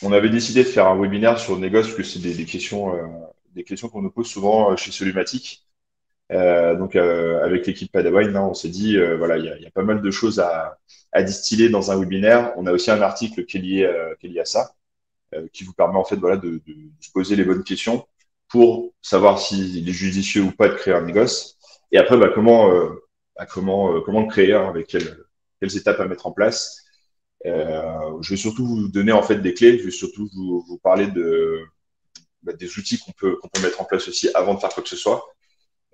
on avait décidé de faire un webinaire sur le négoce, parce que c'est des questions qu'on nous pose souvent chez Solumatic. Donc, avec l'équipe Padawan, là, on s'est dit, voilà, il y a pas mal de choses à distiller dans un webinaire. On a aussi un article qui est lié à ça, qui vous permet en fait, voilà, de se poser les bonnes questions pour savoir s'il est judicieux ou pas de créer un négoce. Et après, comment le créer, hein, avec quelles étapes à mettre en place. Je vais surtout vous donner en fait des clés. Je vais surtout vous parler des outils qu'on peut mettre en place aussi avant de faire quoi que ce soit.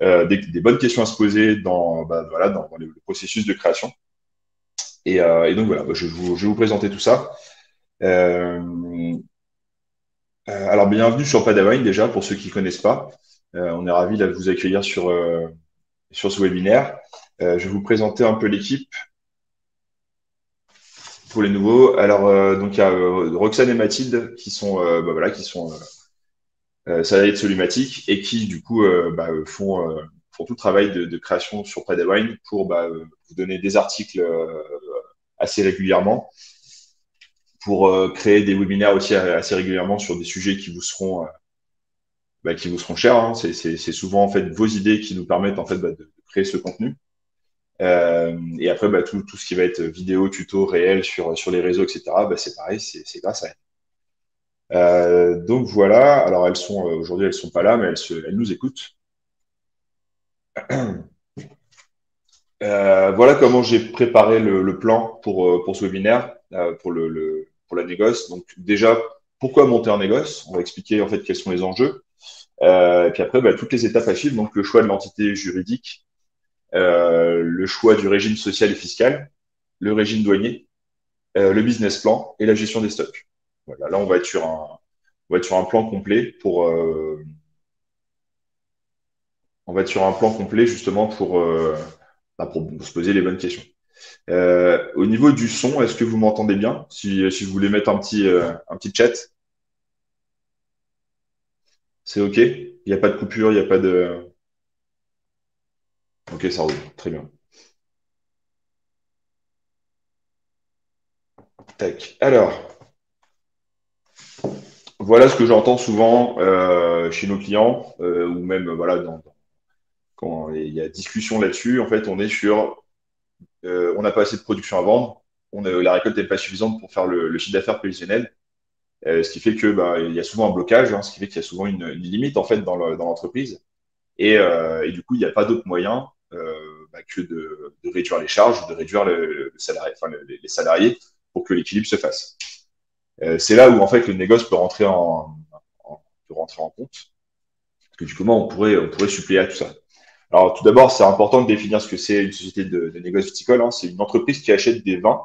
Des bonnes questions à se poser dans le processus de création. Et donc voilà, je vais vous présenter tout ça. Euh, alors bienvenue sur Padawan déjà pour ceux qui ne connaissent pas. On est ravis de vous accueillir sur ce webinaire. Je vais vous présenter un peu l'équipe pour les nouveaux. Alors donc il y a Roxane et Mathilde qui sont salariés de Solumatic et qui du coup font tout le travail de création sur Padawan pour vous donner des articles assez régulièrement, pour créer des webinaires aussi assez régulièrement sur des sujets qui vous seront chers, hein. C'est souvent en fait vos idées qui nous permettent en fait de créer ce contenu. Et après, tout ce qui va être vidéo, tuto, réel sur les réseaux, etc., c'est pareil, c'est grâce à elles. Donc voilà, alors aujourd'hui, elles sont pas là, mais elles nous écoutent. Voilà comment j'ai préparé le plan pour ce webinaire, pour la négoce. Donc déjà, pourquoi monter un négoce? On va expliquer en fait quels sont les enjeux. Et puis après, toutes les étapes à suivre, donc le choix de l'entité juridique, le choix du régime social et fiscal, le régime douanier, le business plan et la gestion des stocks. Voilà, là, on va être sur un plan complet justement pour se poser les bonnes questions. Au niveau du son, est-ce que vous m'entendez bien? Si vous voulez mettre un petit chat, c'est OK? Il n'y a pas de coupure, il n'y a pas de... OK, ça roule. Très bien. Tac. Alors, voilà ce que j'entends souvent chez nos clients, ou même voilà, quand il y a discussion là-dessus. En fait, on n'a pas assez de production à vendre, la récolte n'est pas suffisante pour faire le chiffre d'affaires prévisionnel. Ce qui fait que il y a souvent un blocage, hein, ce qui fait qu'il y a souvent une limite en fait dans l'entreprise. Et du coup, il n'y a pas d'autre moyen que de réduire les charges, de réduire le salarié, enfin, les salariés pour que l'équilibre se fasse. C'est là où en fait le négoce peut rentrer en compte, parce que du coup, on pourrait suppléer à tout ça. Alors tout d'abord, c'est important de définir ce que c'est une société de négoce viticole, hein. C'est une entreprise qui achète des vins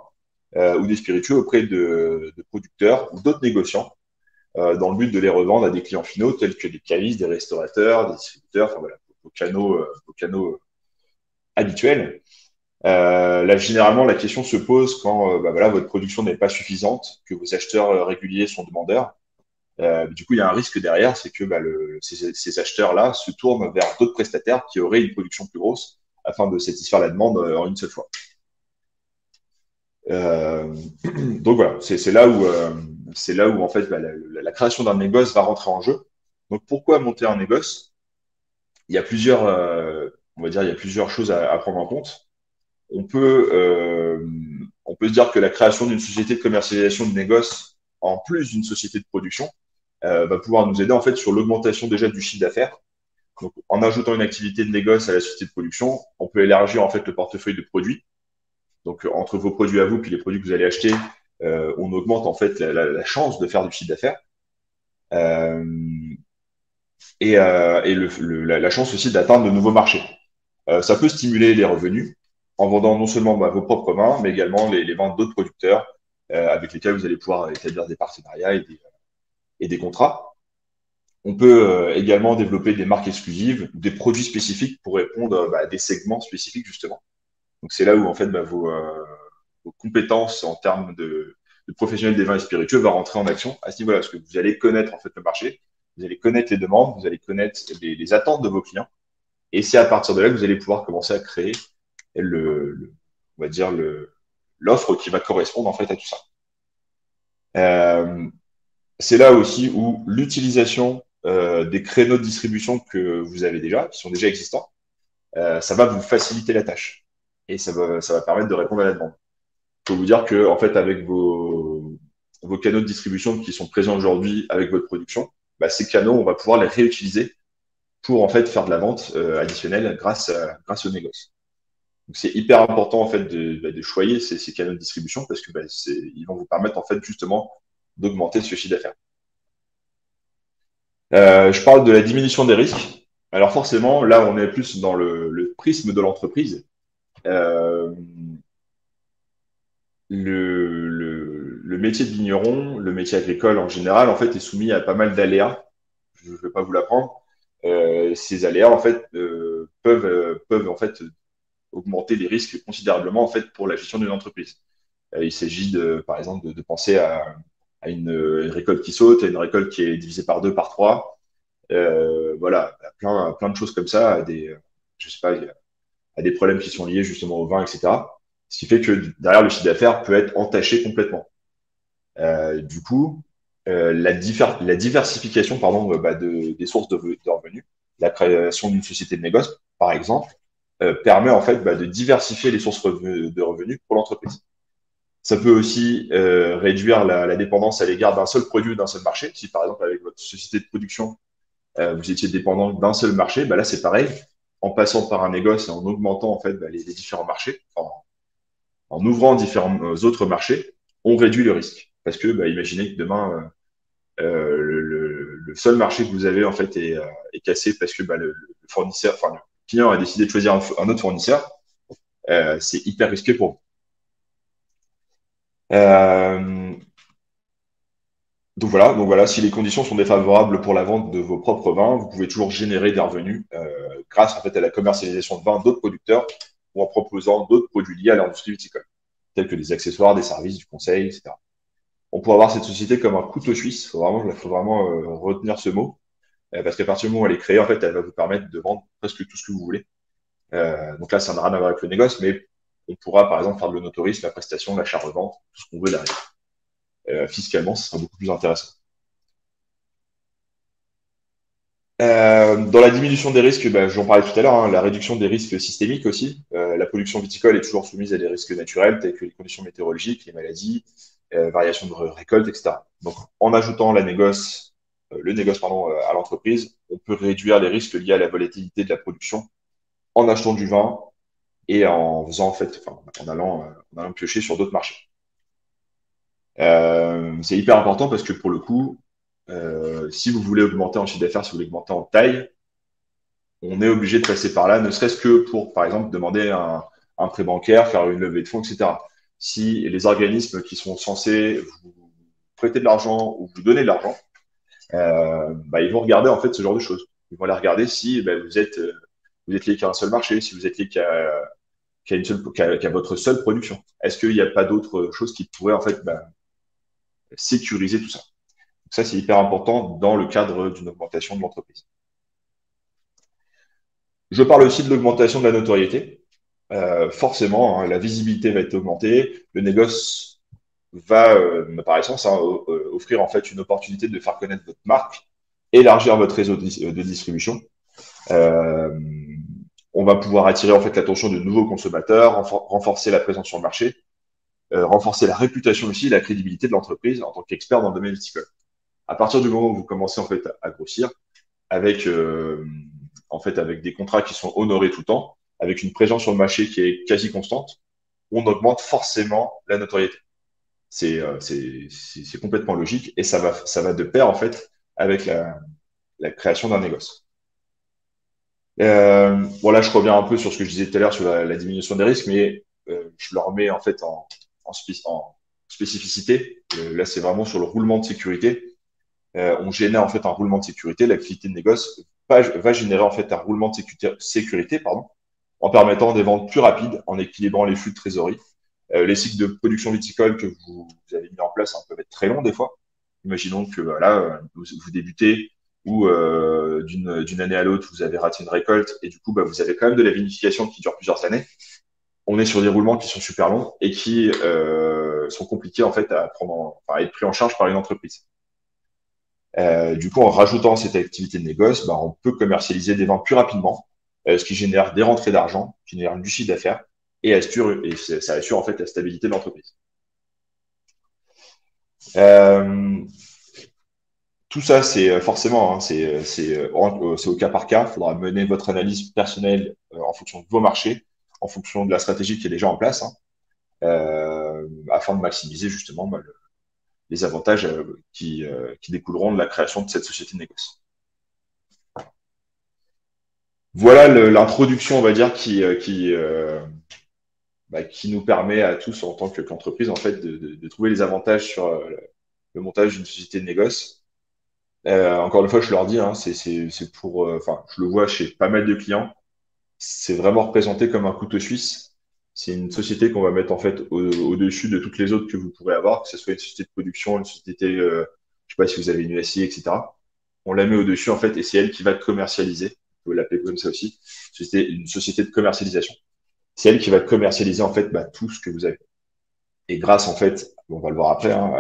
ou des spiritueux auprès de producteurs ou d'autres négociants, dans le but de les revendre à des clients finaux tels que des cavistes, des restaurateurs, des distributeurs, enfin voilà, vos canaux habituels. Là, généralement, la question se pose quand voilà, votre production n'est pas suffisante, que vos acheteurs réguliers sont demandeurs. Du coup, il y a un risque derrière, c'est que ces acheteurs-là se tournent vers d'autres prestataires qui auraient une production plus grosse afin de satisfaire la demande en une seule fois. Euh, donc voilà, c'est là où en fait la création d'un négoce va rentrer en jeu. Donc pourquoi monter un négoce? Il y a plusieurs, on va dire, il y a plusieurs choses à prendre en compte. On peut, euh, on peut se dire que la création d'une société de commercialisation de négoce, en plus d'une société de production, va pouvoir nous aider en fait sur l'augmentation déjà du chiffre d'affaires. Donc, en ajoutant une activité de négoce à la société de production, on peut élargir en fait le portefeuille de produits. Donc, entre vos produits à vous puis les produits que vous allez acheter, on augmente en fait la chance de faire du chiffre d'affaires. Euh, et la chance aussi d'atteindre de nouveaux marchés. Ça peut stimuler les revenus en vendant non seulement vos propres vins, mais également les vins d'autres producteurs avec lesquels vous allez pouvoir établir des partenariats et des contrats. On peut également développer des marques exclusives, des produits spécifiques pour répondre à des segments spécifiques justement. Donc c'est là où en fait vos compétences en termes de professionnels des vins et spiritueux va rentrer en action à ce niveau-là, parce que vous allez connaître en fait le marché, vous allez connaître les demandes, vous allez connaître les attentes de vos clients, et c'est à partir de là que vous allez pouvoir commencer à créer on va dire l'offre qui va correspondre en fait à tout ça. Euh, c'est là aussi où l'utilisation des créneaux de distribution que vous avez déjà, qui sont déjà existants, ça va vous faciliter la tâche et ça va permettre de répondre à la demande. Je peux vous dire que, en fait, avec vos canaux de distribution qui sont présents aujourd'hui avec votre production, bah, ces canaux, on va pouvoir les réutiliser pour en fait faire de la vente additionnelle grâce au négoce. Donc c'est hyper important en fait de choyer ces canaux de distribution parce que bah, ils vont vous permettre en fait justement d'augmenter ce chiffre d'affaires. Je parle de la diminution des risques. Alors forcément, là, on est plus dans le prisme de l'entreprise. Euh, le métier de vigneron, le métier agricole en général, en fait, est soumis à pas mal d'aléas. Je ne vais pas vous l'apprendre. Ces aléas, en fait, peuvent en fait augmenter les risques considérablement en fait pour la gestion d'une entreprise. Il s'agit par exemple, de penser à une récolte qui saute, à une récolte qui est divisée par deux, par trois. Voilà, plein de choses comme ça, je sais pas, à des problèmes qui sont liés justement au vin, etc. Ce qui fait que derrière le chiffre d'affaires peut être entaché complètement. Du coup, la diversification pardon, bah, des sources de revenus, la création d'une société de négoce, par exemple, permet en fait bah, de diversifier les sources de revenus pour l'entreprise. Ça peut aussi réduire la dépendance à l'égard d'un seul produit ou d'un seul marché. Si par exemple avec votre société de production, vous étiez dépendant d'un seul marché, bah là c'est pareil. En passant par un négoce et en augmentant en fait bah, les différents marchés, en ouvrant différents autres marchés, on réduit le risque. Parce que bah, imaginez que demain le seul marché que vous avez en fait est cassé parce que bah, le fournisseur, enfin le client a décidé de choisir un autre fournisseur. C'est hyper risqué pour vous. Euh, donc voilà, si les conditions sont défavorables pour la vente de vos propres vins, vous pouvez toujours générer des revenus grâce en fait à la commercialisation de vins d'autres producteurs ou en proposant d'autres produits liés à l'industrie viticole, tels que des accessoires, des services, du conseil, etc. On pourrait avoir cette société comme un couteau suisse. Faut vraiment retenir ce mot parce qu'à partir du moment où elle est créée, en fait, elle va vous permettre de vendre presque tout ce que vous voulez. Donc là, ça n'a rien à voir avec le négoce, mais on pourra par exemple faire de l'onotourisme, la prestation, l'achat-revente, tout ce qu'on veut derrière. Fiscalement, ce sera beaucoup plus intéressant. Dans la diminution des risques, bah, j'en parlais tout à l'heure, hein, la réduction des risques systémiques aussi. La production viticole est toujours soumise à des risques naturels tels que les conditions météorologiques, les maladies, variations de récolte, etc. Donc, en ajoutant le négoce pardon, à l'entreprise, on peut réduire les risques liés à la volatilité de la production en achetant du vin et en faisant en fait, enfin, en allant piocher sur d'autres marchés. C'est hyper important parce que pour le coup, si vous voulez augmenter en chiffre d'affaires, si vous voulez augmenter en taille, on est obligé de passer par là, ne serait-ce que pour, par exemple, demander un prêt bancaire, faire une levée de fonds, etc. Si les organismes qui sont censés vous prêter de l'argent ou vous donner de l'argent, bah, ils vont regarder en fait ce genre de choses. Ils vont aller regarder si bah, vous êtes lié qu'à un seul marché, si vous êtes lié qu'à votre seule production. Est-ce qu'il n'y a pas d'autres choses qui pourraient en fait bah, sécuriser tout ça? Donc ça, c'est hyper important dans le cadre d'une augmentation de l'entreprise. Je parle aussi de l'augmentation de la notoriété. Forcément, hein, la visibilité va être augmentée. Le négoce va, par essence, hein, offrir en fait une opportunité de faire connaître votre marque, élargir votre réseau de distribution. Euh, on va pouvoir attirer en fait l'attention de nouveaux consommateurs, renforcer la présence sur le marché, renforcer la réputation aussi, la crédibilité de l'entreprise en tant qu'expert dans le domaine viticole. À partir du moment où vous commencez en fait à grossir, avec avec des contrats qui sont honorés tout le temps, avec une présence sur le marché qui est quasi constante, on augmente forcément la notoriété. C'est complètement logique et ça va de pair en fait avec la création d'un négoce. Voilà, je reviens un peu sur ce que je disais tout à l'heure sur la diminution des risques, mais je le remets en fait en spécificité. Là, c'est vraiment sur le roulement de sécurité. On génère en fait un roulement de sécurité. L'activité de négoce va générer en fait un roulement de sécurité, pardon, en permettant des ventes plus rapides, en équilibrant les flux de trésorerie. Les cycles de production viticole que vous avez mis en place hein, peuvent être très longs des fois. Imaginons que voilà, vous débutez ou d'une année à l'autre, vous avez raté une récolte et du coup, bah, vous avez quand même de la vinification qui dure plusieurs années. On est sur des roulements qui sont super longs et qui sont compliqués en fait à prendre, à être pris en charge par une entreprise. Du coup, en rajoutant cette activité de négoce, bah, on peut commercialiser des ventes plus rapidement, ce qui génère des rentrées d'argent, qui génère du chiffre d'affaires ça assure en fait la stabilité de l'entreprise. Euh, Tout ça, c'est forcément, hein, c'est au cas par cas. Il faudra mener votre analyse personnelle en fonction de vos marchés, en fonction de la stratégie qui est déjà en place, hein, afin de maximiser justement bah, les avantages qui découleront de la création de cette société de négoce. Voilà l'introduction, on va dire, qui nous permet à tous, en tant qu'entreprise, en fait, de trouver les avantages sur le montage d'une société de négoce. Encore une fois, je leur dis, hein, c'est pour, enfin, je le vois chez pas mal de clients, c'est vraiment représenté comme un couteau suisse. C'est une société qu'on va mettre en fait au-dessus de toutes les autres que vous pourrez avoir, que ce soit une société de production, une société, je sais pas si vous avez une USI, etc. On la met au-dessus en fait, et c'est elle qui va commercialiser. Vous pouvez l'appeler comme ça aussi. Une société de commercialisation. C'est elle qui va commercialiser en fait bah, tout ce que vous avez. Et grâce en fait, on va le voir après, hein,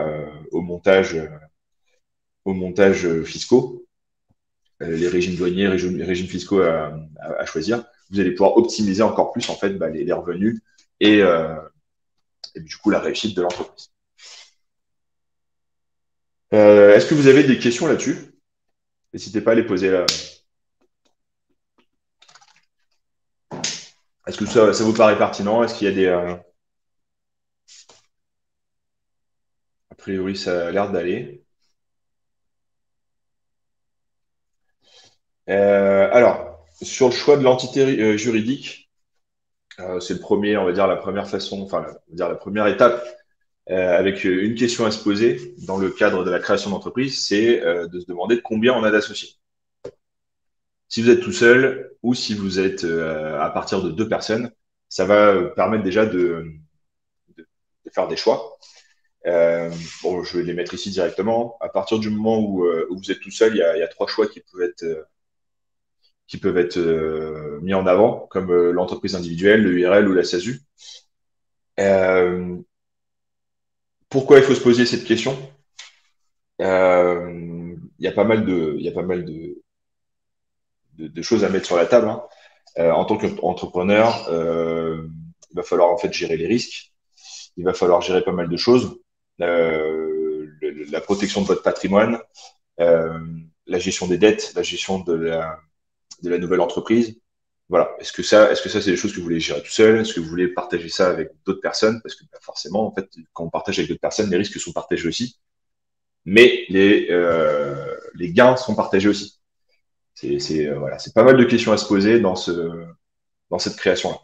au montage fiscaux, les régimes douaniers, régimes fiscaux à choisir, vous allez pouvoir optimiser encore plus en fait bah, les revenus et, euh, et du coup la réussite de l'entreprise. Est-ce que vous avez des questions là-dessus? N'hésitez pas à les poser là. Est-ce que ça vous paraît pertinent? Est-ce qu'il y a a priori, ça a l'air d'aller. Alors, sur le choix de l'entité juridique, c'est le premier, on va dire la première façon, enfin, on va dire la première étape avec une question à se poser dans le cadre de la création d'entreprise, c'est de se demander combien on a d'associés. Si vous êtes tout seul ou si vous êtes à partir de deux personnes, ça va permettre déjà de faire des choix. Euh, bon, je vais les mettre ici directement. À partir du moment où vous êtes tout seul, il y a trois choix qui peuvent être mis en avant, comme l'entreprise individuelle, le URL ou la SASU. Euh, Pourquoi il faut se poser cette question? Il y a pas mal de choses à mettre sur la table, hein. En tant qu'entrepreneur, il va falloir en fait gérer les risques. Il va falloir gérer pas mal de choses. La protection de votre patrimoine, euh, la gestion des dettes, la gestion de la nouvelle entreprise. Voilà. Est-ce que ça, c'est des choses que vous voulez gérer tout seul? Est-ce que vous voulez partager ça avec d'autres personnes? Parce que bah, forcément, en fait, quand on partage avec d'autres personnes, les risques sont partagés aussi. Mais les gains sont partagés aussi. Voilà, c'est pas mal de questions à se poser dans cette création-là.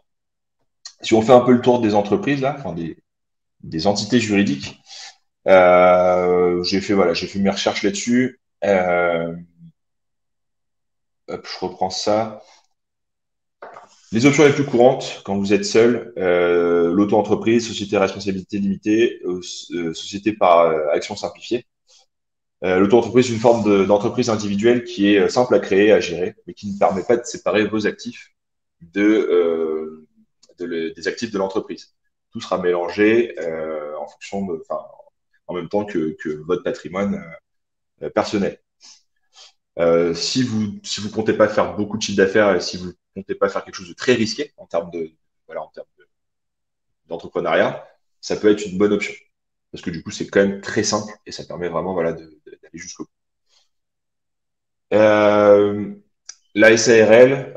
Si on fait un peu le tour des entreprises, là, enfin des entités juridiques, j'ai fait mes recherches là-dessus. Hop, je reprends ça. Les options les plus courantes quand vous êtes seul, l'auto-entreprise, société à responsabilité limitée, société par action simplifiée. L'auto-entreprise est une forme d'entreprise individuelle qui est simple à créer, à gérer, mais qui ne permet pas de séparer vos actifs des actifs de l'entreprise. Tout sera mélangé en même temps que votre patrimoine personnel. Si vous comptez pas faire beaucoup de chiffre d'affaires et si vous comptez pas faire quelque chose de très risqué d'entrepreneuriat, ça peut être une bonne option. Parce que du coup, c'est quand même très simple et ça permet vraiment d'aller jusqu'au bout. Euh, la SARL,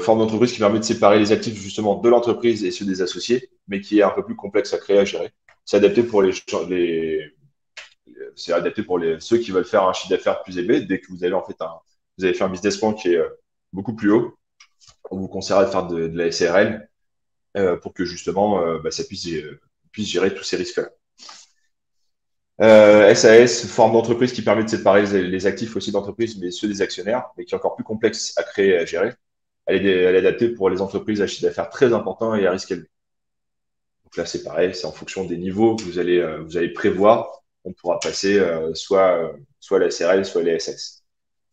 forme d'entreprise qui permet de séparer les actifs justement de l'entreprise et ceux des associés, mais qui est un peu plus complexe à créer, à gérer. C'est adapté pour ceux qui veulent faire un chiffre d'affaires plus élevé. Dès que vous avez fait un business plan qui est beaucoup plus haut, on vous conseillera de faire de la SARL pour que justement bah, ça puisse gérer tous ces risques-là. SAS, forme d'entreprise qui permet de séparer les actifs aussi d'entreprise, mais ceux des actionnaires, mais qui est encore plus complexe à créer et à gérer. Elle est adaptée pour les entreprises à chiffre d'affaires très important et à risque élevé. Donc là, c'est pareil, c'est en fonction des niveaux que vous allez prévoir. On pourra passer soit la SRL, soit les SS.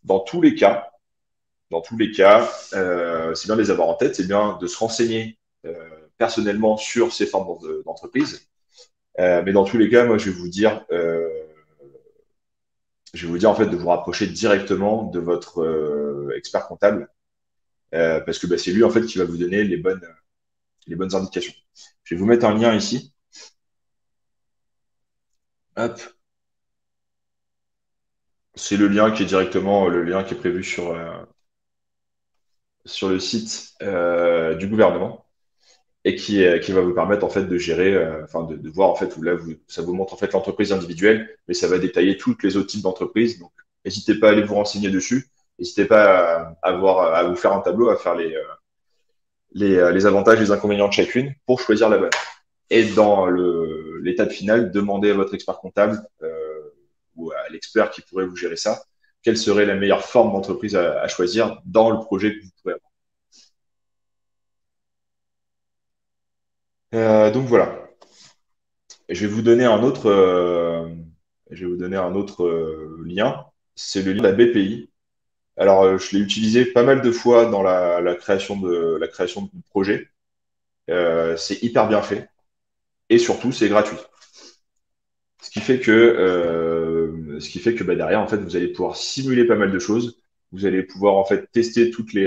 Dans tous les cas, c'est bien de les avoir en tête, c'est bien de se renseigner personnellement sur ces formes d'entreprise. Mais dans tous les cas, moi, je vais vous dire je vais vous dire en fait de vous rapprocher directement de votre expert comptable parce que bah, c'est lui en fait qui va vous donner les bonnes indications. Je vais vous mettre un lien ici. Hop, c'est le lien qui est directement le lien qui est prévu sur le site du gouvernement et qui va vous permettre en fait de gérer, enfin de voir en fait où là ça vous montre en fait l'entreprise individuelle, mais ça va détailler tous les autres types d'entreprises. Donc n'hésitez pas à aller vous renseigner dessus. N'hésitez pas à vous faire un tableau, à faire les avantages et les inconvénients de chacune pour choisir la bonne. Et dans l'étape finale, demandez à votre expert comptable ou à l'expert qui pourrait vous gérer ça, quelle serait la meilleure forme d'entreprise à choisir dans le projet que vous pourrez avoir. Donc voilà. Je vais vous donner je vais vous donner un autre lien. C'est le lien de la BPI. Alors, je l'ai utilisé pas mal de fois dans la création de projet. C'est hyper bien fait et surtout, c'est gratuit. Ce qui fait que bah, derrière, en fait, vous allez pouvoir simuler pas mal de choses. Vous allez pouvoir en fait tester toutes les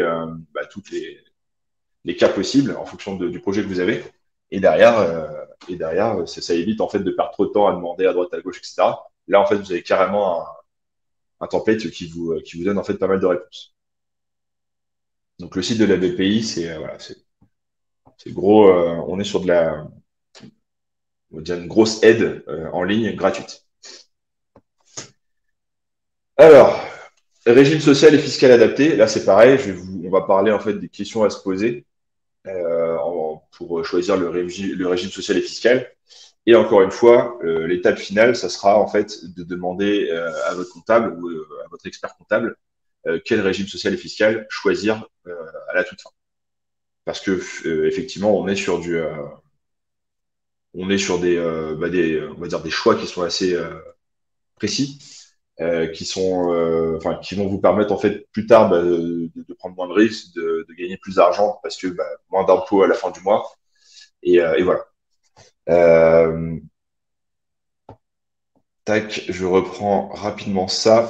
cas possibles en fonction du projet que vous avez. Et derrière, ça évite en fait de perdre trop de temps à demander à droite, à gauche, etc. Là, en fait, vous avez carrément un template qui vous donne en fait pas mal de réponses. Donc, le site de la BPI, voilà, c'est gros. On est sur on va dire une grosse aide en ligne gratuite. Alors, régime social et fiscal adapté. Là, c'est pareil. On va parler en fait des questions à se poser pour choisir le régime social et fiscal. Et encore une fois, l'étape finale, ça sera en fait de demander à votre comptable ou à votre expert comptable quel régime social et fiscal choisir à la toute fin. Parce que effectivement, on est sur on va dire des choix qui sont assez précis, enfin, qui vont vous permettre en fait plus tard de prendre moins de risques, de gagner plus d'argent parce que moins d'impôts à la fin du mois. Et voilà. Euh, Tac, je reprends rapidement ça.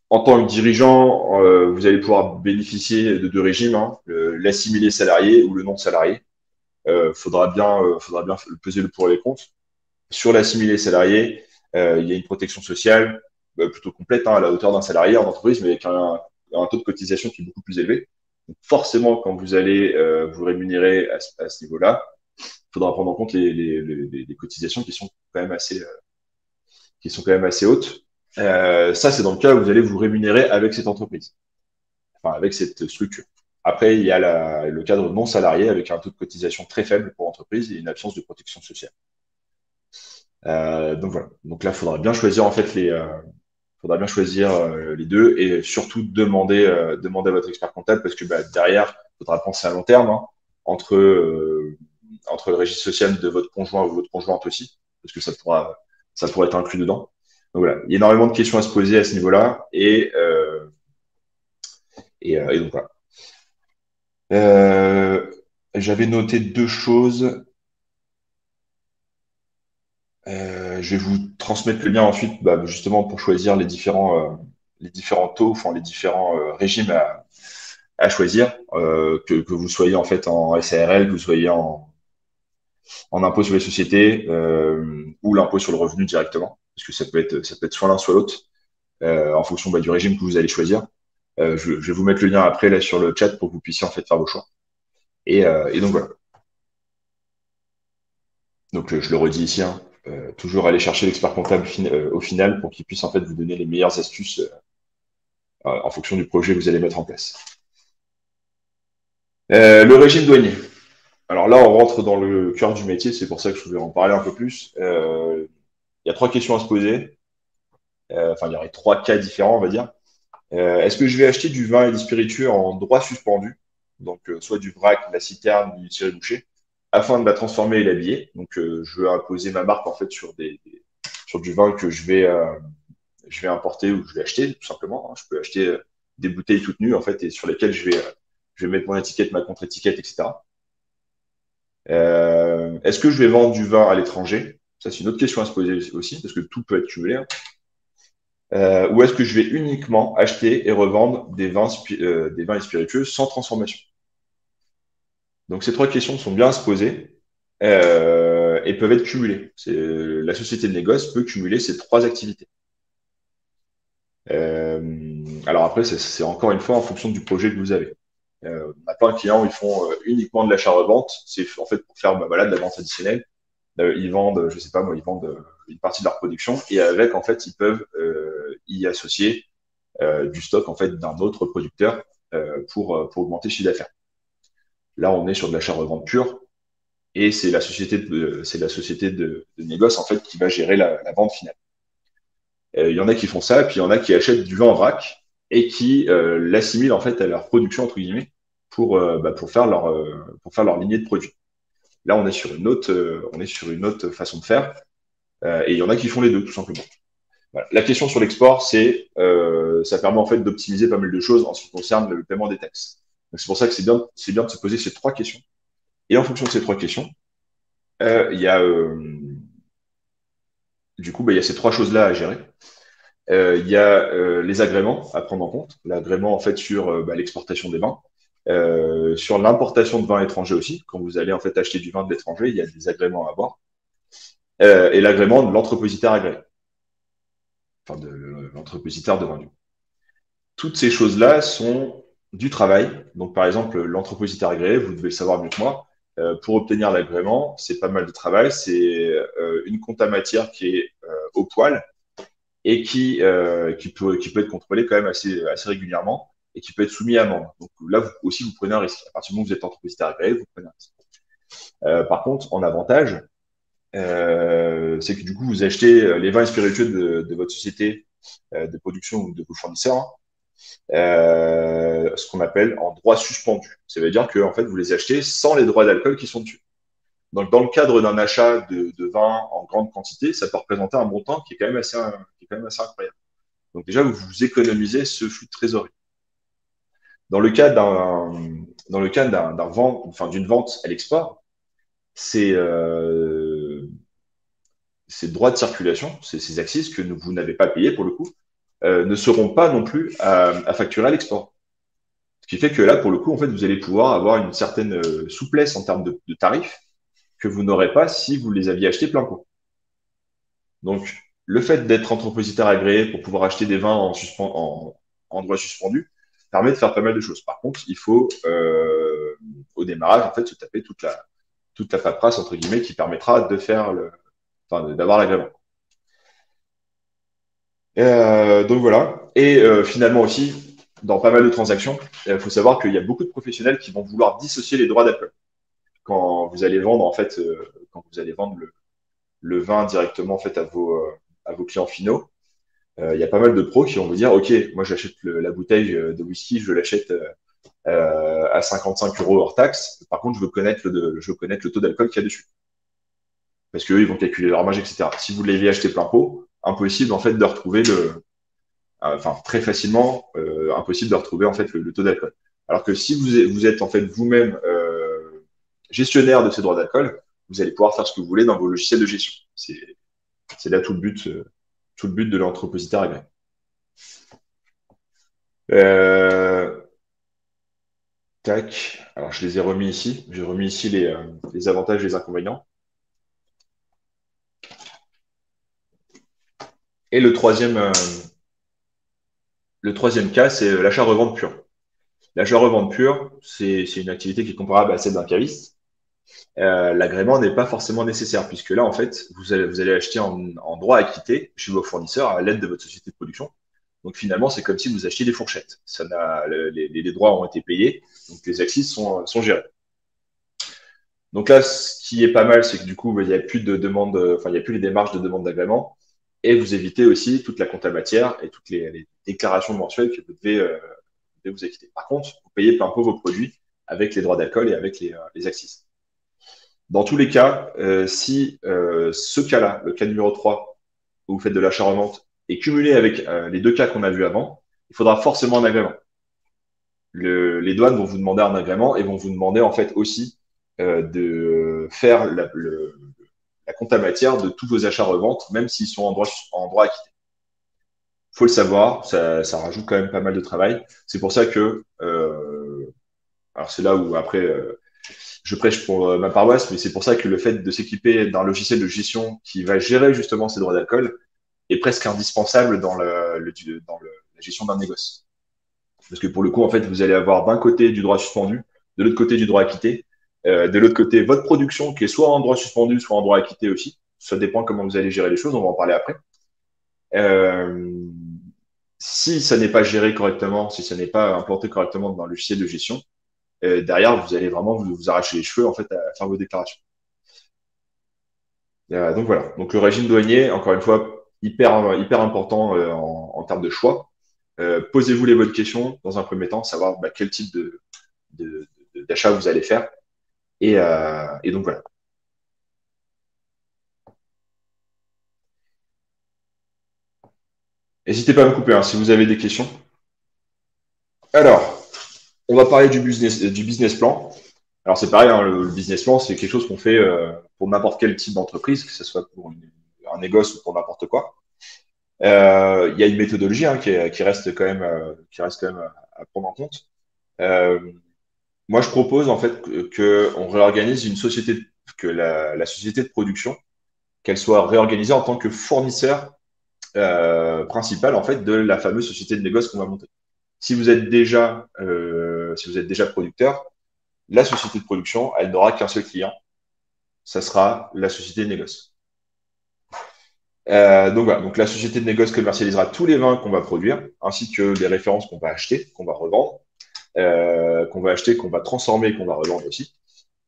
En tant que dirigeant, vous allez pouvoir bénéficier de deux régimes, hein, l'assimilé salarié ou le non salarié. Faudra bien peser le pour et les contre. Sur l'assimilé salarié, il y a une protection sociale plutôt complète hein, à la hauteur d'un salarié en entreprise, mais avec un taux de cotisation qui est beaucoup plus élevé. Donc forcément, quand vous allez vous rémunérer à ce niveau-là, il faudra prendre en compte les cotisations qui sont quand même assez hautes. Ça, c'est dans le cas où vous allez vous rémunérer avec cette entreprise, enfin avec cette structure. Après, il y a le cadre non salarié avec un taux de cotisation très faible pour l'entreprise et une absence de protection sociale. Donc voilà. Donc là, il faudra bien choisir en fait faudra bien choisir les deux et surtout demander à votre expert comptable parce que derrière, il faudra penser à long terme hein, entre entre le régime social de votre conjoint ou votre conjointe aussi parce que ça pourra être inclus dedans. Donc voilà, il y a énormément de questions à se poser à ce niveau-là et donc voilà. Euh, J'avais noté deux choses. Je vais vous transmettre le lien ensuite, justement pour choisir les différents taux, enfin les différents régimes à choisir, que vous soyez en fait en SARL, que vous soyez en impôt sur les sociétés ou l'impôt sur le revenu directement, parce que ça peut être soit l'un soit l'autre, en fonction du régime que vous allez choisir. Je vais vous mettre le lien après là sur le chat pour que vous puissiez en fait faire vos choix. Et donc voilà. Donc je le redis ici, hein, toujours aller chercher l'expert comptable au final pour qu'il puisse en fait vous donner les meilleures astuces en fonction du projet que vous allez mettre en place. Le régime douanier. Alors là, on rentre dans le cœur du métier, c'est pour ça que je voulais en parler un peu plus. Il y a trois questions à se poser. Enfin, il y aurait trois cas différents, on va dire. Est-ce que je vais acheter du vin et des spiritueux en droit suspendu, donc soit du vrac, de la citerne, du tiré bouché, afin de la transformer et l'habiller. Donc, je veux imposer ma marque en fait sur du vin que je vais importer ou que je vais acheter tout simplement. Hein. Je peux acheter des bouteilles toutes nues en fait et sur lesquelles je vais mettre mon étiquette, ma contre-étiquette, etc. Est-ce que je vais vendre du vin à l'étranger? Ça, c'est une autre question à se poser aussi parce que tout peut être cumulé. Hein. ou est-ce que je vais uniquement acheter et revendre des vins et spiritueux sans transformation? Donc ces trois questions sont bien à se poser et peuvent être cumulées. La société de négoce peut cumuler ces trois activités. Alors après, c'est encore une fois en fonction du projet que vous avez. On a plein de clients, ils font uniquement de l'achat-revente. C'est en fait pour faire voilà, de la vente additionnelle. Ils vendent, je sais pas moi, ils vendent une partie de leur production et avec, en fait, ils peuvent y associer du stock en fait d'un autre producteur pour augmenter le chiffre d'affaires. Là, on est sur de l'achat-revente pur et c'est la société de négoce en fait qui va gérer la vente finale. Il y en a qui font ça, puis il y en a qui achètent du vin en vrac et qui l'assimilent en fait à leur production entre guillemets pour faire leur lignée de produits. Là, on est sur une autre façon de faire et il y en a qui font les deux tout simplement. Voilà. La question sur l'export, ça permet en fait d'optimiser pas mal de choses en ce qui concerne le paiement des taxes. Donc c'est pour ça que c'est bien de se poser ces trois questions. Et en fonction de ces trois questions, il y a du coup, il y a ces trois choses-là à gérer. Il y a les agréments à prendre en compte. L'agrément en fait sur l'exportation des vins, sur l'importation de vins étrangers aussi. Quand vous allez en fait acheter du vin de l'étranger, il y a des agréments à avoir. Et l'agrément de l'entrepositaire agréé, enfin de l'entrepositaire de vin. Toutes ces choses-là sont du travail. Donc, par exemple, l'entrepositaire agréé, vous devez le savoir mieux que moi. Pour obtenir l'agrément, c'est pas mal de travail. C'est une compta matière qui est au poil et qui peut être contrôlée quand même assez régulièrement et qui peut être soumis à amende. Donc là, vous, aussi, vous prenez un risque. À partir du moment où vous êtes entrepositaire agréé, vous prenez un risque. Par contre, en avantage, c'est que du coup, vous achetez les vins et spiritueux de votre société de production ou de vos fournisseurs, hein, ce qu'on appelle en droit suspendu. Ça veut dire que en fait, vous les achetez sans les droits d'alcool qui sont dessus. Donc, dans le cadre d'un achat de vin en grande quantité, ça peut représenter un montant qui est quand même assez incroyable. Donc, déjà, vous économisez ce flux de trésorerie. Dans le cas d'une vente à l'export, c'est ces droits de circulation, ces axes que vous n'avez pas payés pour le coup, ne seront pas non plus à facturer à l'export. Ce qui fait que là, pour le coup, en fait, vous allez pouvoir avoir une certaine souplesse en termes de tarifs que vous n'aurez pas si vous les aviez achetés plein pot. Donc, le fait d'être entrepositaire agréé pour pouvoir acheter des vins en droit suspendu permet de faire pas mal de choses. Par contre, il faut, au démarrage, en fait, se taper toute la paperasse, entre guillemets, qui permettra d'avoir l'agrément. Donc voilà. Et finalement aussi, dans pas mal de transactions, il faut savoir qu'il y a beaucoup de professionnels qui vont vouloir dissocier les droits d'alcool. Quand vous allez vendre, en fait, quand vous allez vendre le vin directement en fait, à vos clients finaux, il y a pas mal de pros qui vont vous dire, OK, moi j'achète la bouteille de whisky, je l'achète à 55 € hors taxe. Par contre, je veux connaître le taux d'alcool qu'il y a dessus. Parce qu'eux, ils vont calculer leur marge, etc. Si vous l'aviez acheté plein pot, impossible en fait de retrouver très facilement, impossible de retrouver en fait le taux d'alcool. Alors que si vous êtes en fait vous-même gestionnaire de ces droits d'alcool, vous allez pouvoir faire ce que vous voulez dans vos logiciels de gestion. C'est là tout le but de l'entrepositaire agréé. Euh, Tac. Alors je les ai remis ici. J'ai remis ici les avantages et les inconvénients. Et le troisième cas, c'est l'achat-revente pur. L'achat-revente pur, c'est une activité qui est comparable à celle d'un caviste. L'agrément n'est pas forcément nécessaire, puisque là, en fait, vous allez acheter en droit acquitté chez vos fournisseurs à l'aide de votre société de production. Donc finalement, c'est comme si vous achetiez des fourchettes. Les droits ont été payés, donc les axes sont gérés. Donc là, ce qui est pas mal, c'est que du coup, il n'y a plus de demande, enfin, il n'y a plus les démarches de demande d'agrément, et vous évitez aussi toute la compta matière et toutes les déclarations mensuelles que devez vous acquitter. Par contre, vous payez plein pot vos produits avec les droits d'alcool et avec les axes. Dans tous les cas, si ce cas-là, le cas numéro 3, où vous faites de l'achat-revente, est cumulé avec les deux cas qu'on a vus avant, il faudra forcément un agrément. Les douanes vont vous demander un agrément et vont vous demander en fait aussi de faire la compta matière de tous vos achats-reventes, même s'ils sont en droit acquitté. Il faut le savoir, ça rajoute quand même pas mal de travail. C'est pour ça que, alors c'est là où après je prêche pour ma paroisse, mais c'est pour ça que le fait de s'équiper d'un logiciel de gestion qui va gérer justement ces droits d'alcool est presque indispensable dans la gestion d'un négoce. Parce que pour le coup, en fait, vous allez avoir d'un côté du droit suspendu, de l'autre côté du droit acquitté, de l'autre côté votre production qui est soit en droit suspendu, soit en droit acquitté aussi. Ça dépend comment vous allez gérer les choses, on va en parler après. Euh, Si ça n'est pas géré correctement, si ça n'est pas implanté correctement dans le logiciel de gestion, derrière, vous allez vraiment vous arracher les cheveux en fait à faire vos déclarations. Donc voilà. Donc le régime douanier, encore une fois, hyper important en termes de choix. Posez-vous les bonnes questions dans un premier temps, savoir quel type d'achat vous allez faire. Et donc voilà. N'hésitez pas à me couper si vous avez des questions. Alors, on va parler du business plan. Alors c'est pareil, le business plan, c'est quelque chose qu'on fait pour n'importe quel type d'entreprise, que ce soit pour un négoce ou pour n'importe quoi. Il y a une méthodologie qui reste quand même, à prendre en compte. Euh, Moi, je propose en fait que on réorganise que la société de production, qu'elle soit réorganisée en tant que fournisseur principal en fait de la fameuse société de négoce qu'on va monter. Si vous êtes déjà producteur, la société de production, elle n'aura qu'un seul client, ça sera la société de négoce. Donc voilà, donc la société de négoce commercialisera tous les vins qu'on va produire, ainsi que les références qu'on va acheter, qu'on va revendre, qu'on va transformer, qu'on va revendre aussi.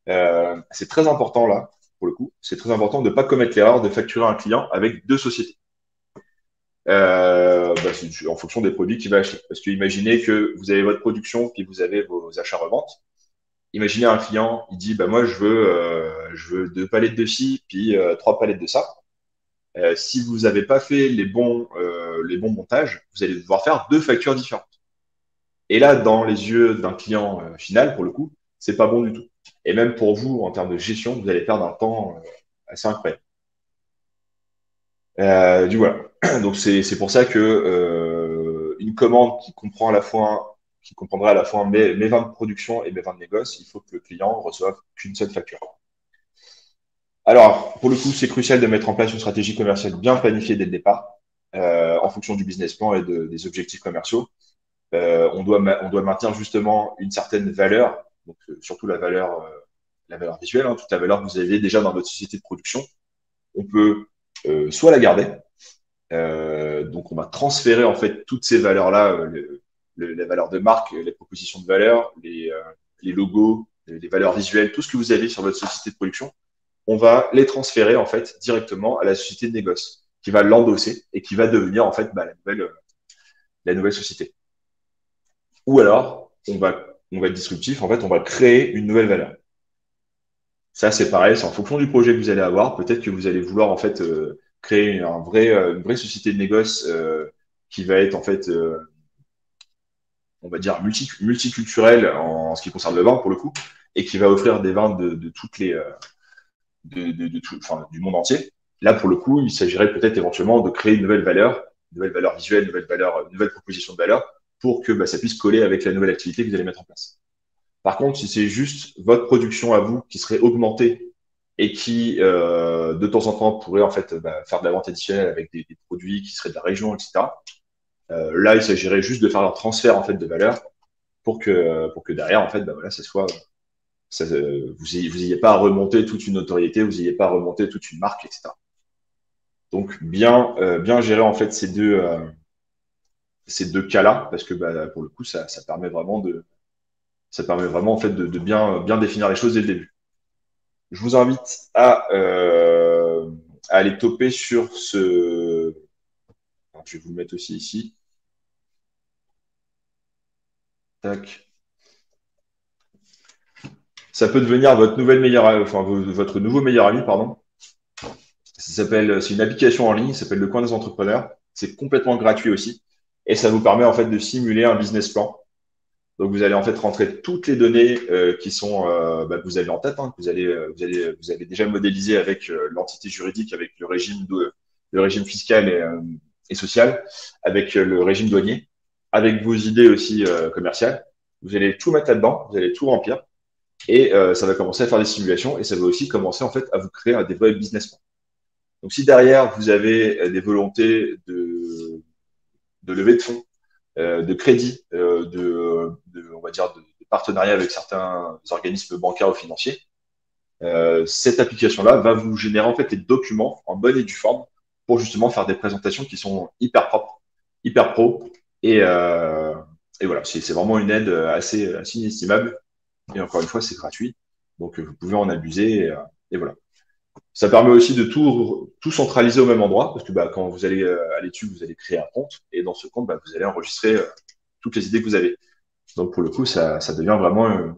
C'est très important là, pour le coup, c'est très important de ne pas commettre l'erreur de facturer un client avec deux sociétés. C'est en fonction des produits qu'il va acheter. Parce que imaginez que vous avez votre production, puis vous avez vos achats-reventes. Imaginez un client, il dit, moi, je veux 2 palettes de ci, puis 3 palettes de ça. Si vous n'avez pas fait les bons montages, vous allez devoir faire 2 factures différentes. Et là, dans les yeux d'un client final, pour le coup, c'est pas bon du tout. Et même pour vous, en termes de gestion, vous allez perdre un temps assez incroyable. Du voilà. Donc c'est pour ça que une commande qui comprendra à la fois mes vins de production et mes vins de négoce, il faut que le client reçoive qu'une seule facture. Alors, pour le coup, c'est crucial de mettre en place une stratégie commerciale bien planifiée dès le départ, en fonction du business plan et des objectifs commerciaux. On doit maintenir justement une certaine valeur, donc surtout la valeur visuelle, toute la valeur que vous avez déjà dans votre société de production. On peut soit la garder, donc on va transférer en fait toutes ces valeurs-là, les valeurs de marque, les propositions de valeur, les logos, les valeurs visuelles, tout ce que vous avez sur votre société de production, on va les transférer en fait directement à la société de négoce, qui va l'endosser et qui va devenir en fait la nouvelle société. Ou alors, on va être disruptif, en fait, on va créer une nouvelle valeur. Ça, c'est pareil, c'est en fonction du projet que vous allez avoir. Peut-être que vous allez vouloir en fait créer une vraie société de négoce qui va être en fait, on va dire multiculturelle en ce qui concerne le vin pour le coup, et qui va offrir des vins de toutes les enfin, du monde entier. Là, pour le coup, il s'agirait peut-être éventuellement de créer une nouvelle valeur visuelle, une nouvelle proposition de valeur pour que ça puisse coller avec la nouvelle activité que vous allez mettre en place. Par contre, si c'est juste votre production à vous qui serait augmentée et qui, de temps en temps, pourrait en fait faire de la vente additionnelle avec des produits qui seraient de la région, etc. Là, il s'agirait juste de faire un transfert en fait de valeur pour que derrière, en fait, voilà, vous ayez pas à remonter toute une notoriété, vous n'ayez pas à remonter toute une marque, etc. Donc bien gérer en fait ces deux cas-là, parce que pour le coup, ça permet vraiment en fait de bien définir les choses dès le début. Je vous invite à aller toper sur ce. Alors, je vais vous le mettre aussi ici. Tac. Ça peut devenir votre nouvelle meilleure, enfin votre nouveau meilleur ami, pardon. C'est une application en ligne, ça s'appelle Le Coin des Entrepreneurs. C'est complètement gratuit aussi. Et ça vous permet en fait de simuler un business plan. Donc vous allez en fait rentrer toutes les données que vous avez en tête, que vous avez déjà modélisé avec l'entité juridique, avec le régime fiscal et sociale, avec le régime douanier, avec vos idées aussi commerciales. Vous allez tout mettre là-dedans, vous allez tout remplir, et ça va commencer à faire des simulations, et ça va aussi commencer en fait à vous créer des vrais business plans. Donc si derrière vous avez des volontés de levée de fonds, de crédit, on va dire de partenariat avec certains organismes bancaires ou financiers, cette application-là va vous générer en fait les documents en bonne et due forme pour justement faire des présentations qui sont hyper propres, hyper pro. Et, euh, et voilà, c'est vraiment une aide assez inestimable. Et encore une fois, c'est gratuit. Donc, vous pouvez en abuser. Et voilà. Ça permet aussi de tout centraliser au même endroit, parce que bah, quand vous allez aller dessus, vous allez créer un compte. Et dans ce compte, bah, vous allez enregistrer toutes les idées que vous avez. Donc, pour le coup, ça devient vraiment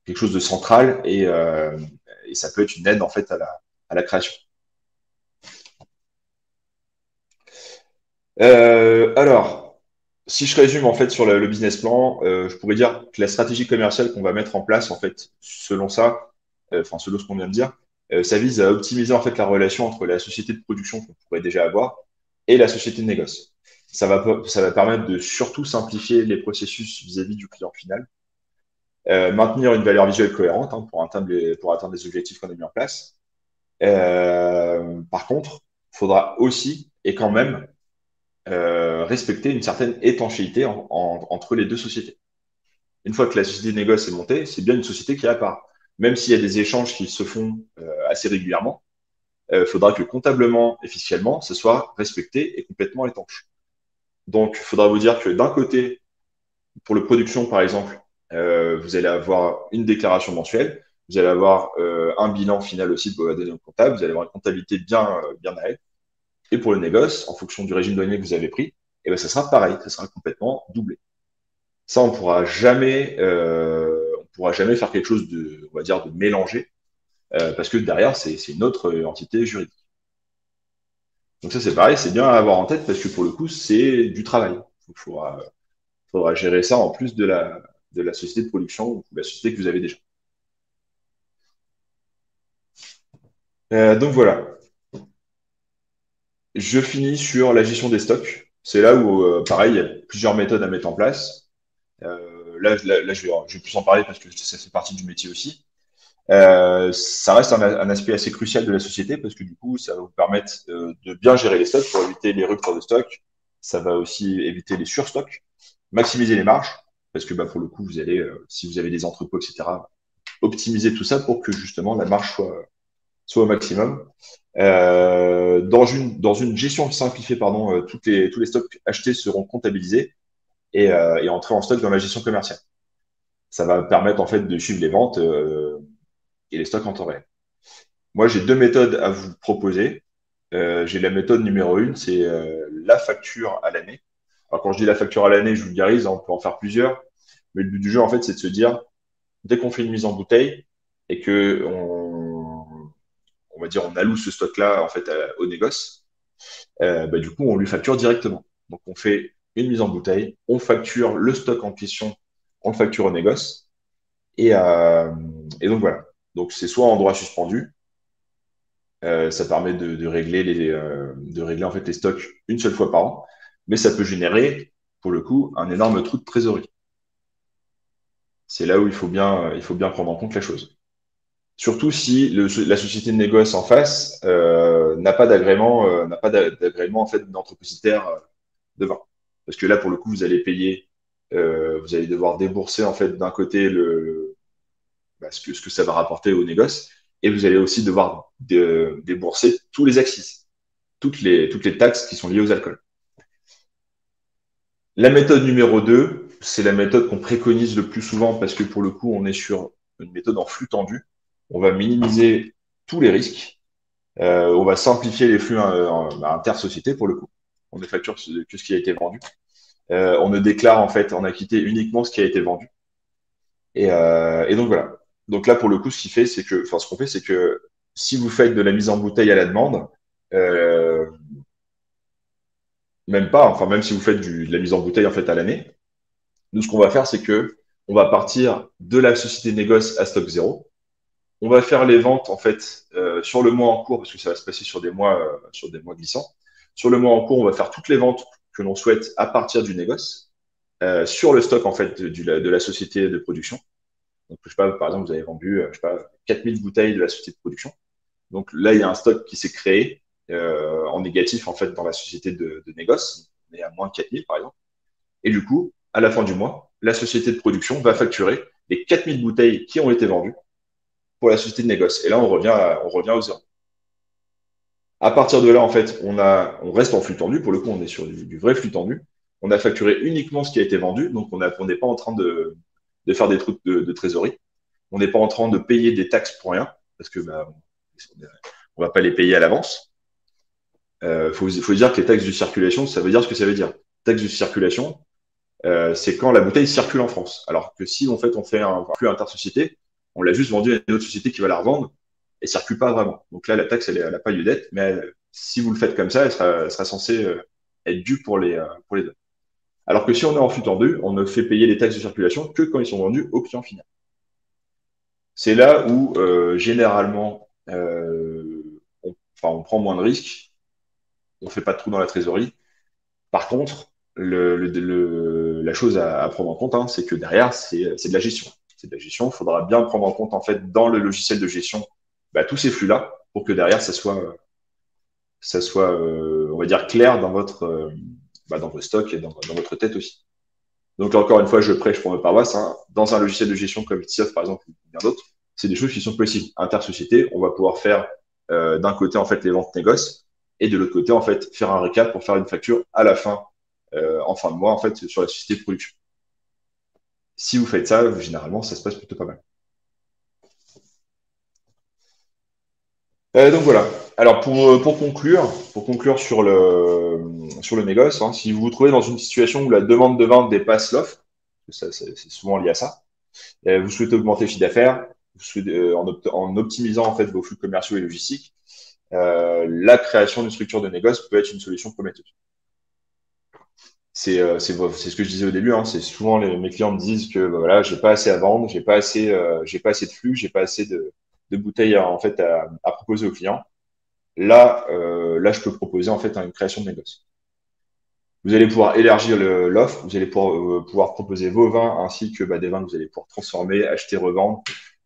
quelque chose de central et ça peut être une aide en fait à la création. Alors, si je résume en fait sur le business plan, je pourrais dire que la stratégie commerciale qu'on va mettre en place en fait, selon ça, enfin selon ce qu'on vient de dire, ça vise à optimiser en fait la relation entre la société de production qu'on pourrait déjà avoir et la société de négoce. Ça va permettre de surtout simplifier les processus vis-à-vis du client final, maintenir une valeur visuelle cohérente pour atteindre les objectifs qu'on a mis en place. Par contre, il faudra aussi et quand même respecter une certaine étanchéité entre les deux sociétés. Une fois que la société de négoce est montée, c'est bien une société qui est à part. Même s'il y a des échanges qui se font assez régulièrement, il faudra que comptablement et fiscalement, ce soit respecté et complètement étanche. Donc, il faudra vous dire que d'un côté, pour le production, par exemple, vous allez avoir une déclaration mensuelle, vous allez avoir un bilan final aussi de vos données comptables, vous allez avoir une comptabilité bien à elle. Et pour le négoce, en fonction du régime douanier que vous avez pris, eh ben, ça sera pareil, ça sera complètement doublé. Ça, on pourra jamais faire quelque chose on va dire, de mélangé, parce que derrière, c'est une autre entité juridique. Donc ça, c'est pareil, c'est bien à avoir en tête parce que pour le coup, c'est du travail. Faudra gérer ça en plus de la société de production ou de la société que vous avez déjà. Donc voilà, je finis sur la gestion des stocks. C'est là où, pareil, il y a plusieurs méthodes à mettre en place. Là, je vais plus en parler parce que ça fait partie du métier aussi. Ça reste un aspect assez crucial de la société parce que du coup, ça va vous permettre de bien gérer les stocks pour éviter les ruptures de stock. Ça va aussi éviter les surstocks, maximiser les marges parce que bah, pour le coup, si vous avez des entrepôts, etc., optimiser tout ça pour que justement la marge soit au maximum. Dans une gestion simplifiée, pardon, tous les stocks achetés seront comptabilisés et entrés en stock dans la gestion commerciale. Ça va permettre en fait de suivre les ventes et les stocks en temps réel. Moi, j'ai deux méthodes à vous proposer. J'ai la méthode numéro une, c'est la facture à l'année. Alors, quand je dis la facture à l'année, je vulgarise, hein, on peut en faire plusieurs. Mais le but du jeu, en fait, c'est de se dire, dès qu'on fait une mise en bouteille et que on va dire, on alloue ce stock-là, en fait, au négoce, bah, du coup, on lui facture directement. Donc, on fait une mise en bouteille, on facture le stock en question, on le facture au négoce. Et, euh, et donc, voilà. Donc, c'est soit en droit suspendu, ça permet de régler en fait les stocks une seule fois par an, mais ça peut générer, pour le coup, un énorme trou de trésorerie. C'est là où il faut bien prendre en compte la chose. Surtout si la société de négoce en face n'a pas d'agrément en fait d'entrepositaire de vin. Parce que là, pour le coup, vous allez payer, vous allez devoir débourser en fait d'un côté bah, ce que ça va rapporter au négoce, et vous allez aussi devoir débourser tous les axes, toutes les taxes qui sont liées aux alcools. La méthode numéro 2, c'est la méthode qu'on préconise le plus souvent parce que pour le coup, on est sur une méthode en flux tendu. On va minimiser tous les risques. On va simplifier les flux inter-sociétés pour le coup. On ne facture que ce qui a été vendu. On ne déclare en fait en acquitté uniquement ce qui a été vendu. Et donc voilà. Donc là, pour le coup, ce qu'on fait, c'est que si vous faites de la mise en bouteille à la demande, euh, même pas, enfin même si vous faites de la mise en bouteille en fait à l'année, nous ce qu'on va faire c'est que on va partir de la société négoce à stock zéro. On va faire les ventes en fait sur le mois en cours parce que ça va se passer sur des mois glissants. sur le mois en cours, on va faire toutes les ventes que l'on souhaite à partir du négoce sur le stock en fait de la société de production. Donc, je sais pas, par exemple, vous avez vendu, je sais pas, 4000 bouteilles de la société de production. Donc là, il y a un stock qui s'est créé en négatif en fait dans la société de négoce. On est à moins 4000 par exemple. Et du coup, à la fin du mois, la société de production va facturer les 4000 bouteilles qui ont été vendues pour la société de négoce. Et là, on revient au zéro. À partir de là, en fait, on reste en flux tendu. Pour le coup, on est sur du vrai flux tendu. On a facturé uniquement ce qui a été vendu. Donc, on n'est pas en train de faire des trucs de trésorerie. On n'est pas en train de payer des taxes pour rien parce que bah, on va pas les payer à l'avance. Faut dire que les taxes de circulation, ça veut dire ce que ça veut dire. Taxes de circulation, c'est quand la bouteille circule en France. Alors que si en fait on fait un flux intersociété, on l'a juste vendu à une autre société qui va la revendre et circule pas vraiment. Donc là, la taxe, elle n'a pas lieu d'être, mais si vous le faites comme ça, elle sera censée être due pour les deux. Alors que si on est en flux tendu, on ne fait payer les taxes de circulation que quand ils sont vendus au client final. C'est là où généralement on prend moins de risques, on fait pas de trou dans la trésorerie. Par contre, la chose à prendre en compte, hein, c'est que derrière, c'est de la gestion. C'est de la gestion. Il faudra bien prendre en compte en fait dans le logiciel de gestion bah, tous ces flux-là pour que derrière, ça soit on va dire, clair dans dans vos stocks et dans votre tête aussi. Donc encore une fois, je prêche pour ma paroisse. Hein. Dans un logiciel de gestion comme Etsiof, par exemple, ou bien d'autres, c'est des choses qui sont possibles. Intersociété, on va pouvoir faire d'un côté en fait les ventes négoces et de l'autre côté en fait faire un récap pour faire une facture à la fin, en fin de mois en fait sur la société de production. Si vous faites ça, généralement, ça se passe plutôt pas mal. Donc voilà. Alors pour conclure sur le négoce, hein, si vous vous trouvez dans une situation où la demande de vente dépasse l'offre, c'est souvent lié à ça, vous souhaitez augmenter le chiffre d'affaires, en optimisant en fait vos flux commerciaux et logistiques, la création d'une structure de négoce peut être une solution prometteuse. C'est ce que je disais au début. Hein, c'est souvent mes clients me disent que bah, voilà, j'ai pas assez à vendre, j'ai pas assez de flux, j'ai pas assez de bouteilles en fait à proposer aux clients. Là, je peux proposer en fait une création de négoce. Vous allez pouvoir élargir l'offre, vous allez pouvoir proposer vos vins ainsi que bah, des vins que vous allez pouvoir transformer, acheter, revendre,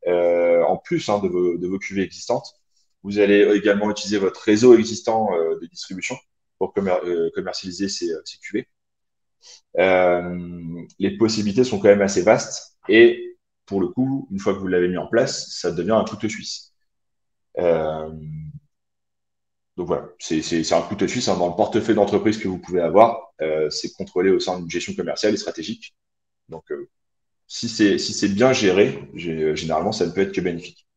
en plus hein, de vos cuvées existantes. Vous allez également utiliser votre réseau existant de distribution pour commercialiser ces cuvées. Les possibilités sont quand même assez vastes et pour le coup, une fois que vous l'avez mis en place, ça devient un couteau suisse. Euh, donc voilà, c'est un couteau suisse hein, dans le portefeuille d'entreprise que vous pouvez avoir. C'est contrôlé au sein d'une gestion commerciale et stratégique. Donc si c'est bien géré, généralement, ça ne peut être que bénéfique.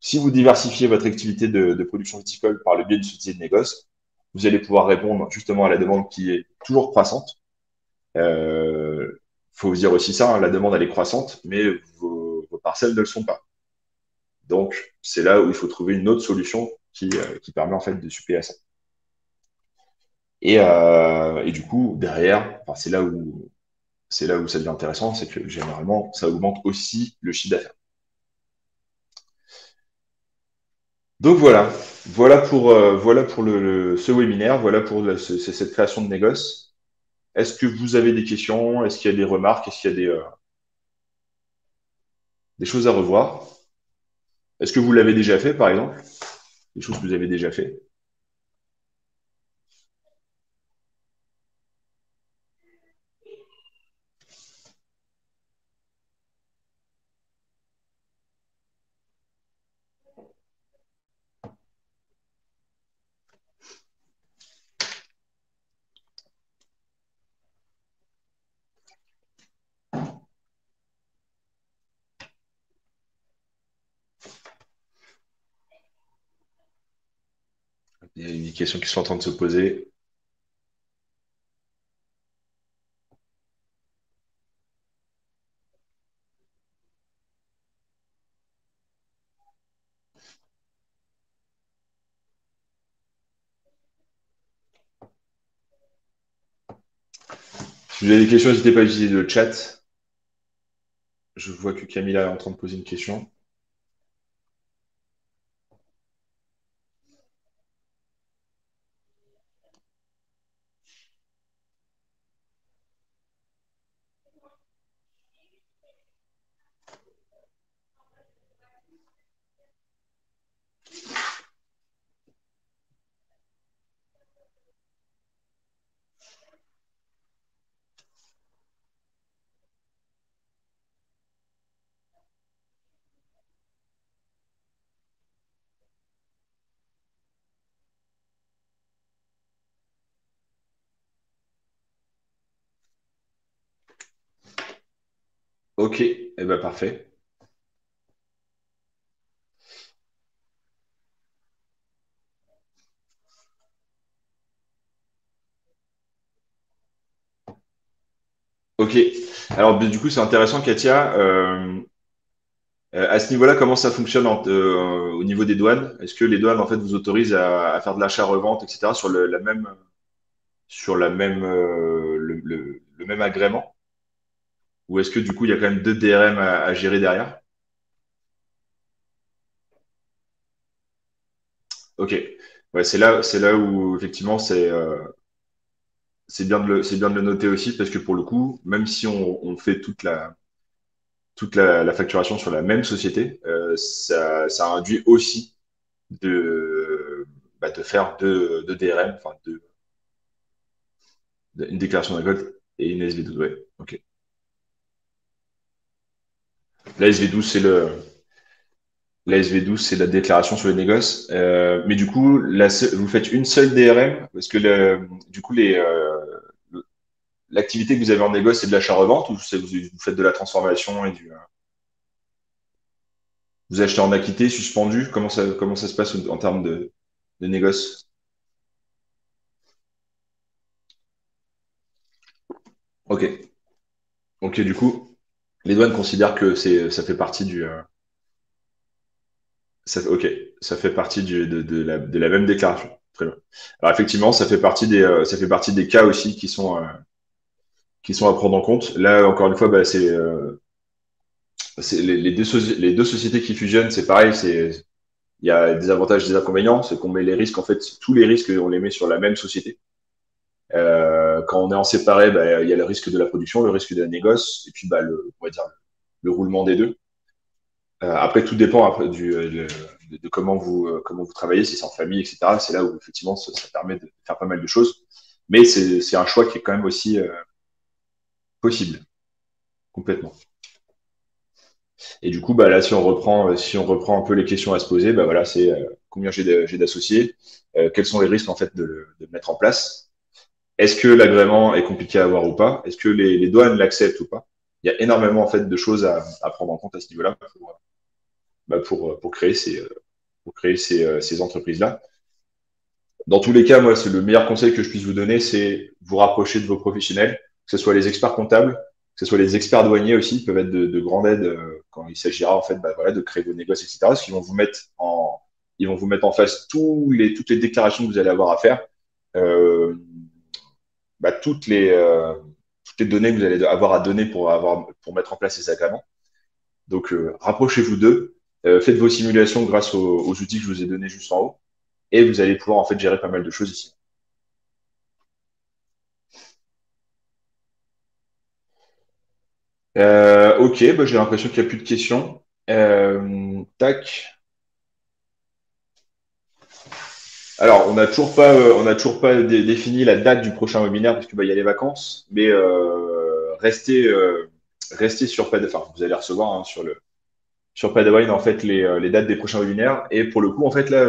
Si vous diversifiez votre activité de production viticole par le biais d'une société de négoce, vous allez pouvoir répondre justement à la demande qui est toujours croissante. Faut vous dire aussi ça, hein, la demande elle est croissante, mais vos parcelles ne le sont pas. Donc c'est là où il faut trouver une autre solution qui permet en fait de suppléer à ça. Et du coup derrière, enfin, c'est là où ça devient intéressant, c'est que généralement ça augmente aussi le chiffre d'affaires. Donc voilà pour ce webinaire, voilà pour cette création de négoce. Est-ce que vous avez des questions? Est-ce qu'il y a des remarques? Est-ce qu'il y a des choses à revoir? Est-ce que vous l'avez déjà fait, par exemple? Des choses que vous avez déjà fait? Il y a des questions qui sont en train de se poser. Si vous avez des questions, n'hésitez pas à utiliser le chat. Je vois que Camilla est en train de poser une question. Ok, eh ben parfait. Ok. Alors du coup, c'est intéressant, Katia. À ce niveau-là, comment ça fonctionne au niveau des douanes? Est-ce que les douanes en fait vous autorisent à faire de l'achat-revente, etc. sur le même agrément? Ou est-ce que du coup il y a quand même deux DRM à gérer derrière? Ok. Ouais, c'est là où effectivement c'est bien de le noter aussi parce que pour le coup, même si on fait la facturation sur la même société, ça induit aussi de faire deux DRM, enfin une déclaration de récolte et une SV12. Ouais. Ok. La SV12, la SV12, c'est la déclaration sur les négoces. Mais du coup, vous faites une seule DRM parce que du coup, l'activité que vous avez en négoce, c'est de l'achat-revente ou vous faites de la transformation et vous achetez en acquitté, suspendu? Comment ça se passe en termes de négoce? Ok. Ok, du coup, les douanes considèrent que ça fait partie ok, ça fait partie de la même déclaration. Très bien. Alors effectivement, ça fait partie des cas aussi qui sont à prendre en compte. Là, encore une fois, bah, c'est les deux sociétés qui fusionnent, c'est pareil, il y a des avantages et des inconvénients, c'est qu'on met les risques, en fait, tous les risques, on les met sur la même société. Quand on est en séparé, bah, il y a le risque de la production, le risque de la négoce, et puis bah, on va dire, le roulement des deux. Après, tout dépend après, de comment vous travaillez, si c'est en famille, etc. C'est là où effectivement ça permet de faire pas mal de choses. Mais c'est un choix qui est quand même aussi possible, complètement. Et du coup, bah, là, si on reprend un peu les questions à se poser, bah, voilà, c'est combien j'ai d'associés, quels sont les risques en fait de mettre en place, est-ce que l'agrément est compliqué à avoir ou pas, est-ce que les douanes l'acceptent ou pas. Il y a énormément en fait de choses à prendre en compte à ce niveau-là pour créer ces entreprises-là. Dans tous les cas, moi, c'est le meilleur conseil que je puisse vous donner, c'est vous rapprocher de vos professionnels, que ce soit les experts comptables, que ce soit les experts douaniers aussi, ils peuvent être de grande aide quand il s'agira en fait, bah, voilà, de créer vos négoces, etc. Parce qu'ils vont ils vont vous mettre en face toutes les déclarations que vous allez avoir à faire, euh, bah, toutes les données que vous allez avoir à donner pour mettre en place ces agréments. Donc, rapprochez-vous d'eux, faites vos simulations grâce aux outils que je vous ai donnés juste en haut, et vous allez pouvoir en fait gérer pas mal de choses ici. Ok, bah, j'ai l'impression qu'il n'y a plus de questions. Tac. Alors, on n'a toujours pas défini la date du prochain webinaire parce que bah, il y a les vacances, mais restez sur enfin, vous allez recevoir hein, sur Padawan en fait les dates des prochains webinaires et pour le coup en fait là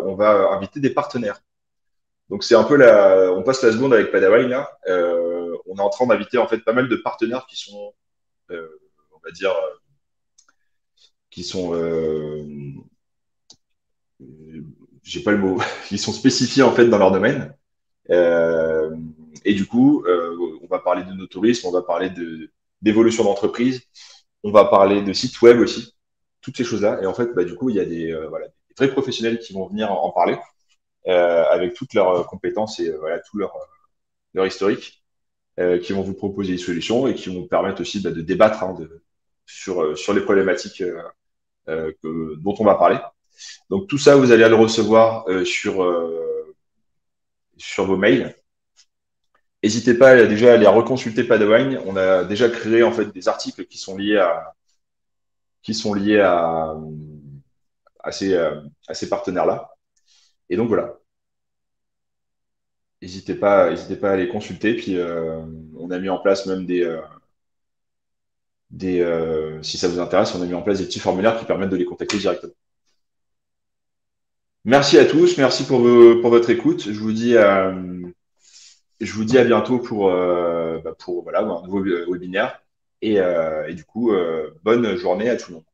on va inviter des partenaires. Donc c'est un peu on passe la seconde avec Padawan là. On est en train d'inviter en fait pas mal de partenaires qui sont euh, on va dire qui sont j'ai pas le mot, qui sont spécifiés en fait dans leur domaine. Euh, et du coup, on va parler de nos tourismes, on va parler d'évolution d'entreprise, on va parler de sites web aussi, toutes ces choses-là. Et en fait, bah, du coup, il y a voilà, des vrais professionnels qui vont venir en parler avec toutes leurs compétences et voilà, tout leur historique, qui vont vous proposer des solutions et qui vont permettre aussi bah, de débattre hein, sur les problématiques dont on va parler. Donc tout ça, vous allez le recevoir sur vos mails. N'hésitez pas déjà à aller reconsulter Padawan. On a déjà créé en fait des articles qui sont liés à ces partenaires-là. Et donc voilà, n'hésitez pas à les consulter. Puis on a mis en place même si ça vous intéresse, on a mis en place des petits formulaires qui permettent de les contacter directement. Merci à tous, merci pour votre écoute. Je vous dis à bientôt pour voilà, un nouveau webinaire. Et du coup, bonne journée à tout le monde.